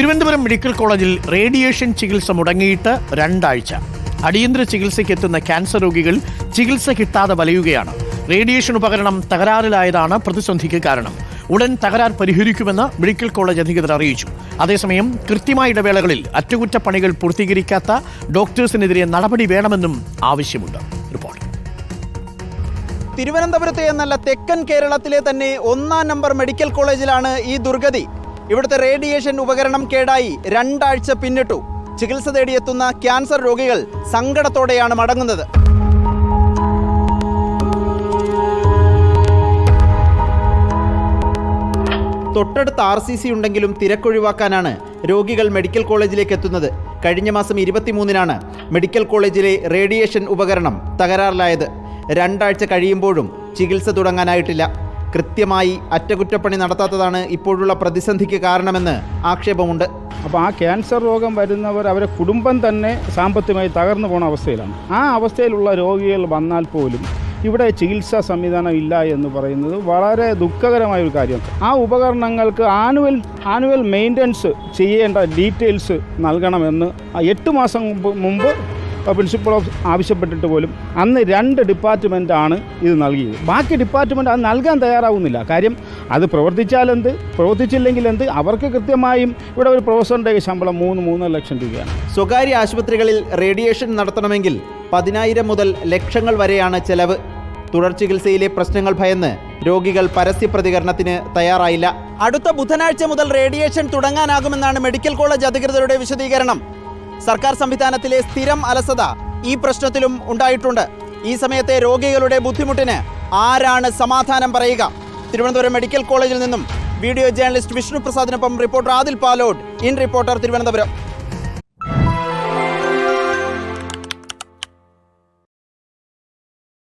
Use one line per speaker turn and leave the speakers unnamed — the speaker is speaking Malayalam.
തിരുവനന്തപുരം മെഡിക്കൽ കോളേജിൽ റേഡിയേഷൻ ചികിത്സ മുടങ്ങിയിട്ട് 2 ആഴ്ച. അടിയന്തര ചികിത്സയ്ക്ക് എത്തുന്ന ക്യാൻസർ രോഗികൾ ചികിത്സ കിട്ടാതെ വലയുകയാണ്. റേഡിയേഷൻ ഉപകരണം തകരാറിലായതാണ് പ്രതിസന്ധിക്ക് കാരണം. ഉടൻ തകരാർ പരിഹരിക്കുമെന്ന് മെഡിക്കൽ കോളേജ് അധികൃതർ അറിയിച്ചു. അതേസമയം കൃത്യമായ ഇടവേളകളിൽ അറ്റകുറ്റപ്പണികൾ പൂർത്തീകരിക്കാത്ത ഡോക്ടേഴ്സിനെതിരെ നടപടി വേണമെന്നും ആവശ്യമുണ്ട്. റിപ്പോർട്ട്.
തിരുവനന്തപുരത്തെ എന്നല്ല തെക്കൻ കേരളത്തിലെ തന്നെ 1-ാം നമ്പർ മെഡിക്കൽ കോളേജിലാണ് ഈ ദുർഗതി. ഇവിടുത്തെ റേഡിയേഷൻ ഉപകരണം കേടായി 2 ആഴ്ച പിന്നിട്ടു. ചികിത്സ തേടിയെത്തുന്ന ക്യാൻസർ രോഗികൾ സങ്കടത്തോടെയാണ് മടങ്ങുന്നത്. തൊട്ടടുത്ത് RCC ഉണ്ടെങ്കിലും തിരക്കൊഴിവാക്കാനാണ് രോഗികൾ മെഡിക്കൽ കോളേജിലേക്ക് എത്തുന്നത്. കഴിഞ്ഞ മാസം 23-നാണ് മെഡിക്കൽ കോളേജിലെ റേഡിയേഷൻ ഉപകരണം തകരാറിലായത്. 2 ആഴ്ച കഴിയുമ്പോഴും ചികിത്സ തുടങ്ങാനായിട്ടില്ല. കൃത്യമായി അറ്റകുറ്റപ്പണി നടത്താത്തതാണ് ഇപ്പോഴുള്ള പ്രതിസന്ധിക്ക് കാരണമെന്ന് ആക്ഷേപമുണ്ട്.
അപ്പോൾ ആ ക്യാൻസർ രോഗം വരുന്നവർ അവരെ കുടുംബം തന്നെ സാമ്പത്തികമായി തകർന്നു പോകുന്ന അവസ്ഥയിലാണ്. ആ അവസ്ഥയിലുള്ള രോഗികൾ വന്നാൽ പോലും ഇവിടെ ചികിത്സാ സംവിധാനം ഇല്ല എന്ന് പറയുന്നത് വളരെ ദുഃഖകരമായ ഒരു കാര്യം. ആ ഉപകരണങ്ങൾക്ക് ആനുവൽ മെയിൻ്റനൻസ് ചെയ്യേണ്ട ഡീറ്റെയിൽസ് നൽകണമെന്ന് 8 മാസം മുമ്പ് പ്രിൻസിപ്പൾ ആവശ്യപ്പെട്ടിട്ട് പോലും അന്ന് 2 ഡിപ്പാർട്ട്മെൻറ്റാണ് ഇത് നൽകിയത്. ബാക്കി ഡിപ്പാർട്ട്മെൻറ്റ് അത് നൽകാൻ തയ്യാറാവുന്നില്ല. കാര്യം അത് പ്രവർത്തിച്ചാലെന്ത്, പ്രവർത്തിച്ചില്ലെങ്കിൽ എന്ത്, അവർക്ക് കൃത്യമായും ഇവിടെ ഒരു പ്രൊഫസറിൻ്റെ ശമ്പളം 3 ലക്ഷം രൂപയാണ്.
സ്വകാര്യ ആശുപത്രികളിൽ റേഡിയേഷൻ നടത്തണമെങ്കിൽ 10,000 മുതൽ ലക്ഷങ്ങൾ വരെയാണ് ചെലവ്. തുടർ ചികിത്സയിലെ പ്രശ്നങ്ങൾ ഭയന്ന് രോഗികൾ പരസ്യ പ്രതികരണത്തിന് തയ്യാറായില്ല. അടുത്ത ബുധനാഴ്ച മുതൽ റേഡിയേഷൻ തുടങ്ങാനാകുമെന്നാണ് മെഡിക്കൽ കോളേജ് അധികൃതരുടെ വിശദീകരണം. സർക്കാർ സംവിധാനത്തിലെ സ്ഥിരം അലസത ഈ പ്രശ്നത്തിലും ഉണ്ടായിട്ടുണ്ട്. ഈ സമയത്തെ രോഗികളുടെ ബുദ്ധിമുട്ടിന് ആരാണ് സമാധാനം പറയുക? തിരുവനന്തപുരം മെഡിക്കൽ കോളേജിൽ നിന്നും വീഡിയോ ജേർണലിസ്റ്റ് വിഷ്ണു പ്രസാദിനൊപ്പം reporter Adil Palode, in reporter Thiruvananthapuram.